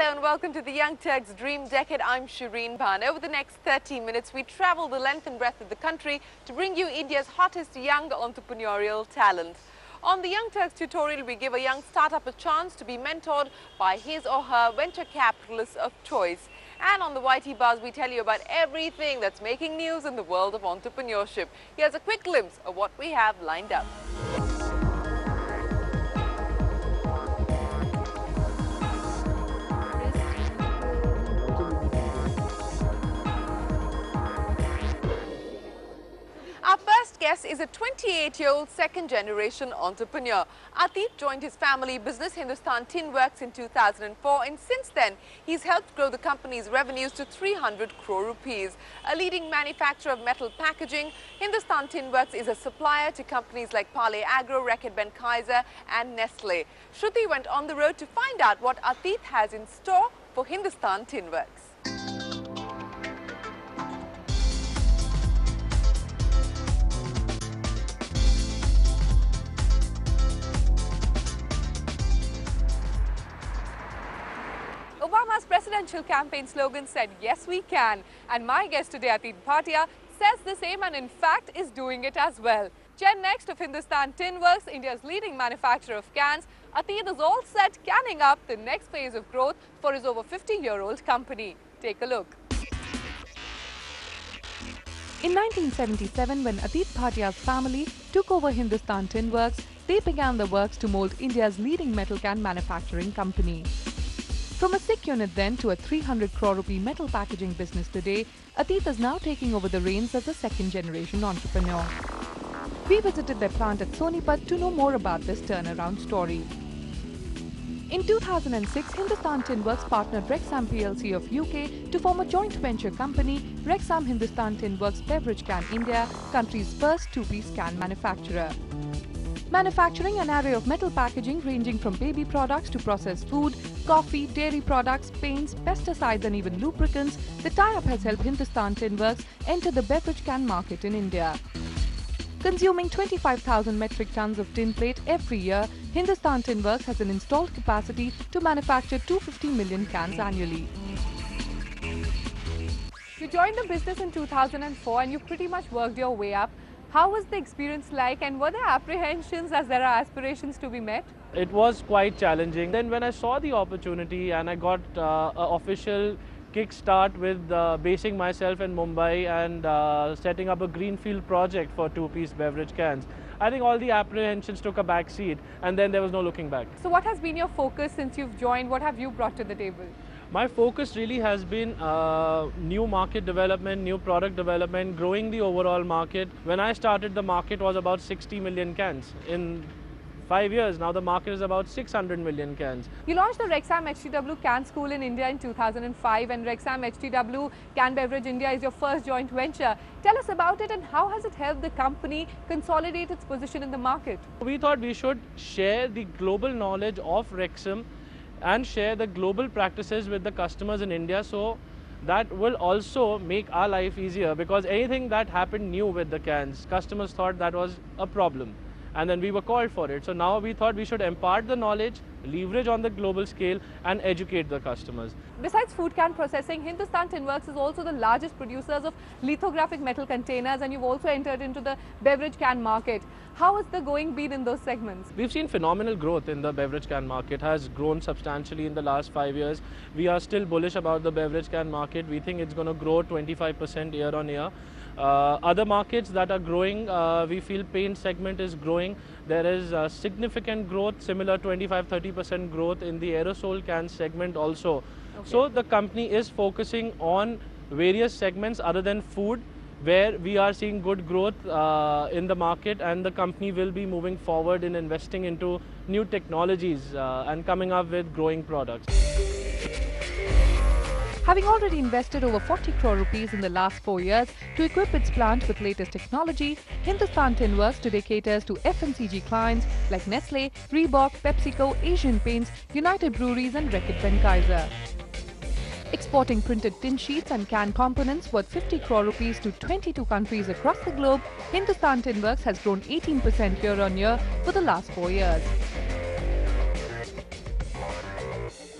Hello and welcome to the Young Turks Dream Decade. I'm Shireen Bhan. Over the next 30 minutes, we travel the length and breadth of the country to bring you India's hottest young entrepreneurial talent. On the Young Turks tutorial, we give a young startup a chance to be mentored by his or her venture capitalist of choice. And on the YT Buzz, we tell you about everything that's making news in the world of entrepreneurship. Here's a quick glimpse of what we have lined up. Our first guest is a 28-year-old second-generation entrepreneur. Atit joined his family business Hindustan Tin Works in 2004, and since then, he's helped grow the company's revenues to 300 crore rupees. A leading manufacturer of metal packaging, Hindustan Tin Works is a supplier to companies like Parle Agro, Reckitt Benchkiser and Nestle. Shruti went on the road to find out what Atit has in store for Hindustan Tin Works. Obama's presidential campaign slogan said, "Yes, we can." And my guest today, Atit Bhatia, says the same and in fact is doing it as well. Gen Next of Hindustan Tin Works, India's leading manufacturer of cans, Atit is all set canning up the next phase of growth for his over 50-year-old company. Take a look. In 1977, when Atit Bhatia's family took over Hindustan Tin Works, they began the works to mold India's leading metal can manufacturing company. From a sick unit then to a 300 crore rupee metal packaging business today, Atit is now taking over the reins as a second-generation entrepreneur. We visited their plant at Sonipat to know more about this turnaround story. In 2006, Hindustan Tin Works partnered Rexam PLC of UK to form a joint venture company, Rexam Hindustan Tin Works Beverage Can India, country's first two-piece can manufacturer. Manufacturing an array of metal packaging ranging from baby products to processed food, coffee, dairy products, paints, pesticides and even lubricants, the tie-up has helped Hindustan Tin Works enter the beverage can market in India. Consuming 25,000 metric tons of tin plate every year, Hindustan Tin Works has an installed capacity to manufacture 250 million cans annually. You joined the business in 2004 and you pretty much worked your way up. How was the experience like, and were there apprehensions as there are aspirations to be met? It was quite challenging. Then when I saw the opportunity and I got an official kickstart with basing myself in Mumbai and setting up a greenfield project for two-piece beverage cans, I think all the apprehensions took a back seat and then there was no looking back. So what has been your focus since you've joined? What have you brought to the table? My focus really has been new market development, new product development, growing the overall market. When I started, the market was about 60 million cans. In 5 years, now the market is about 600 million cans. You launched the Rexam HTW Can School in India in 2005, and Rexam HTW Can Beverage India is your first joint venture. Tell us about it and how has it helped the company consolidate its position in the market? We thought we should share the global knowledge of Rexam and share the global practices with the customers in India, so that will also make our life easier, because anything that happened new with the cans, customers thought that was a problem and then we were called for it. So now we thought we should impart the knowledge, leverage on the global scale and educate the customers. Besides food can processing, Hindustan Tin Works is also the largest producers of lithographic metal containers, and you've also entered into the beverage can market. How has the going been in those segments? We've seen phenomenal growth in the beverage can market. Has grown substantially in the last 5 years. We are still bullish about the beverage can market. We think it's going to grow 25% year on year. Other markets that are growing, we feel paint segment is growing. There is significant growth, similar 25-30% growth in the aerosol can segment also. Okay. So the company is focusing on various segments other than food, where we are seeing good growth in the market, and the company will be moving forward in investing into new technologies and coming up with growing products. Having already invested over 40 crore rupees in the last 4 years to equip its plant with latest technology, Hindustan Tin Works today caters to FMCG clients like Nestle, Reebok, PepsiCo, Asian Paints, United Breweries and Reckitt Benchkiser. Exporting printed tin sheets and can components worth 50 crore rupees to 22 countries across the globe, Hindustan Tin Works has grown 18% year on year for the last 4 years.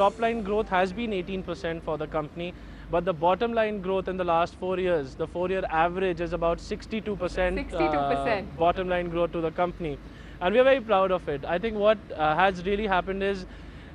top line growth has been 18% for the company, but the bottom line growth in the last 4 years, the 4-year average is about 62%, 62%. bottom line growth to the company. And we are very proud of it. I think what has really happened is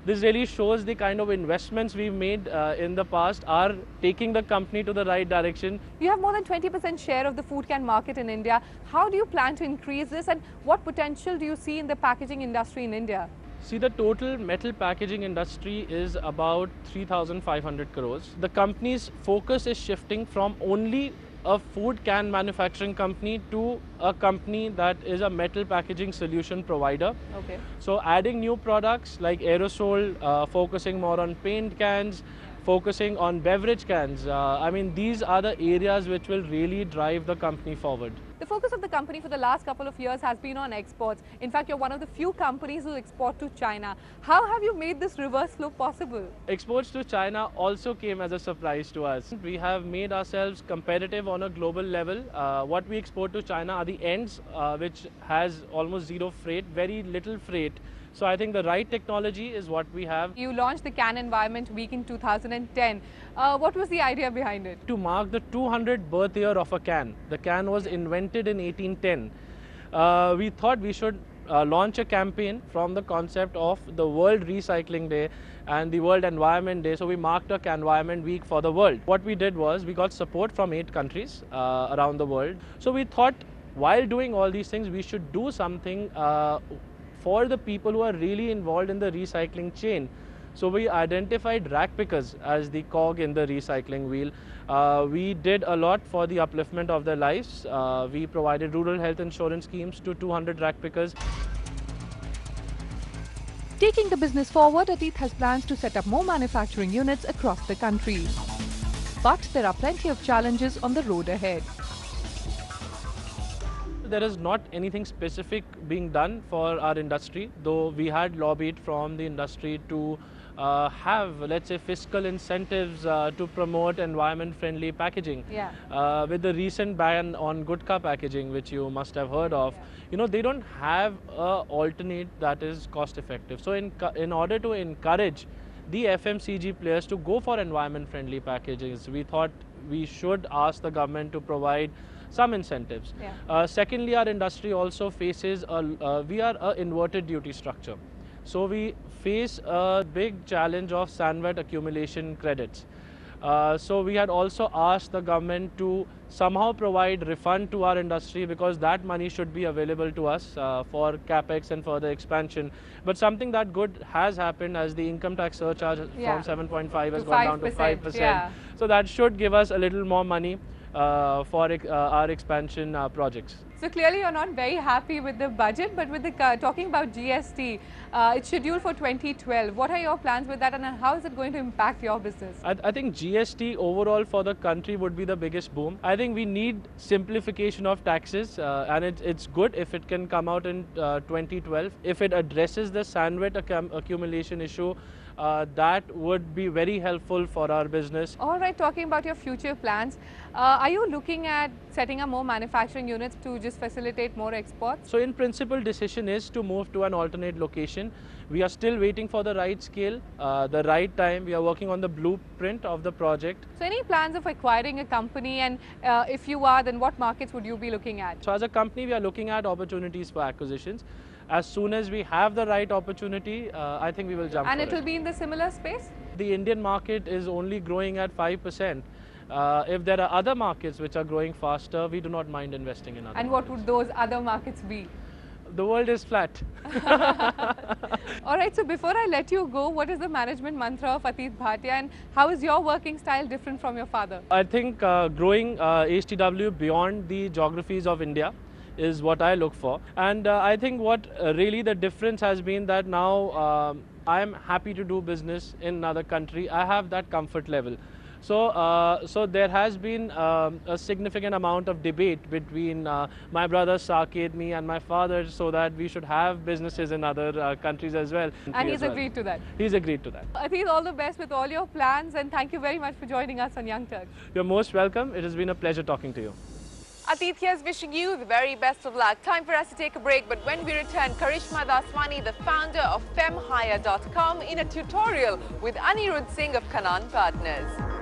this really shows the kind of investments we've made in the past are taking the company to the right direction. You have more than 20% share of the food can market in India. How do you plan to increase this, and what potential do you see in the packaging industry in India? See, the total metal packaging industry is about 3,500 crores. The company's focus is shifting from only a food can manufacturing company to a company that is a metal packaging solution provider. Okay. So adding new products like aerosol, focusing more on paint cans, focusing on beverage cans. I mean, these are the areas which will really drive the company forward. The focus of the company for the last couple of years has been on exports. In fact, you're one of the few companies who export to China. How have you made this reverse flow possible? Exports to China also came as a surprise to us. We have made ourselves competitive on a global level. What we export to China are the ends, which has almost zero freight, very little freight. So I think the right technology is what we have. You launched the Can Environment Week in 2010. What was the idea behind it? To mark the 200th birth year of a can. The can was invented in 1810. We thought we should launch a campaign from the concept of the World Recycling Day and the World Environment Day. So we marked a Can Environment Week for the world. What we did was we got support from 8 countries around the world. So we thought while doing all these things, we should do something for the people who are really involved in the recycling chain. So we identified rack pickers as the cog in the recycling wheel. We did a lot for the upliftment of their lives. We provided rural health insurance schemes to 200 rack pickers. Taking the business forward, Atit has plans to set up more manufacturing units across the country. But there are plenty of challenges on the road ahead. There is not anything specific being done for our industry, though we had lobbied from the industry to have, let's say, fiscal incentives to promote environment-friendly packaging. Yeah. With the recent ban on gutka packaging, which you must have heard of, you know, they don't have an alternate that is cost-effective. So in order to encourage the FMCG players to go for environment-friendly packages, we thought we should ask the government to provide some incentives. Yeah. Secondly, our industry also faces we are an inverted duty structure. So we face a big challenge of SANVAT accumulation credits. So we had also asked the government to somehow provide refund to our industry, because that money should be available to us for capex and further expansion. But something that good has happened, as the income tax surcharge from 7.5 has gone down to 5%. Yeah. So that should give us a little more money for our expansion projects. So clearly you're not very happy with the budget, but with the talking about GST, it's scheduled for 2012. What are your plans with that, and how is it going to impact your business? I think GST overall for the country would be the biggest boom. I think we need simplification of taxes, and it's good if it can come out in 2012. If it addresses the SANVAT accumulation issue, that would be very helpful for our business. All right, talking about your future plans, are you looking at setting up more manufacturing units to just facilitate more exports? So in principle, decision is to move to an alternate location. We are still waiting for the right scale, the right time. We are working on the blueprint of the project. So any plans of acquiring a company, and if you are, then what markets would you be looking at? So as a company, we are looking at opportunities for acquisitions. As soon as we have the right opportunity, I think we will jump And for it will be in the similar space? The Indian market is only growing at 5%. If there are other markets which are growing faster, we do not mind investing in other And markets. what would those other markets be? The world is flat. All right, so before I let you go, what is the management mantra of Atit Bhatia, and how is your working style different from your father? I think growing HTW beyond the geographies of India is what I look for. And I think what really the difference has been that now I am happy to do business in another country. I have that comfort level. So there has been a significant amount of debate between my brother Saket, me and my father, so that we should have businesses in other countries as well. And he's agreed to that? He's agreed to that. Atit, all the best with all your plans, and thank you very much for joining us on Young Turks. You're most welcome. It has been a pleasure talking to you. Atit here is wishing you the very best of luck. Time for us to take a break, but when we return, Karishma Daswani, the founder of femhire.com, in a tutorial with Anirudh Singh of Kanan Partners.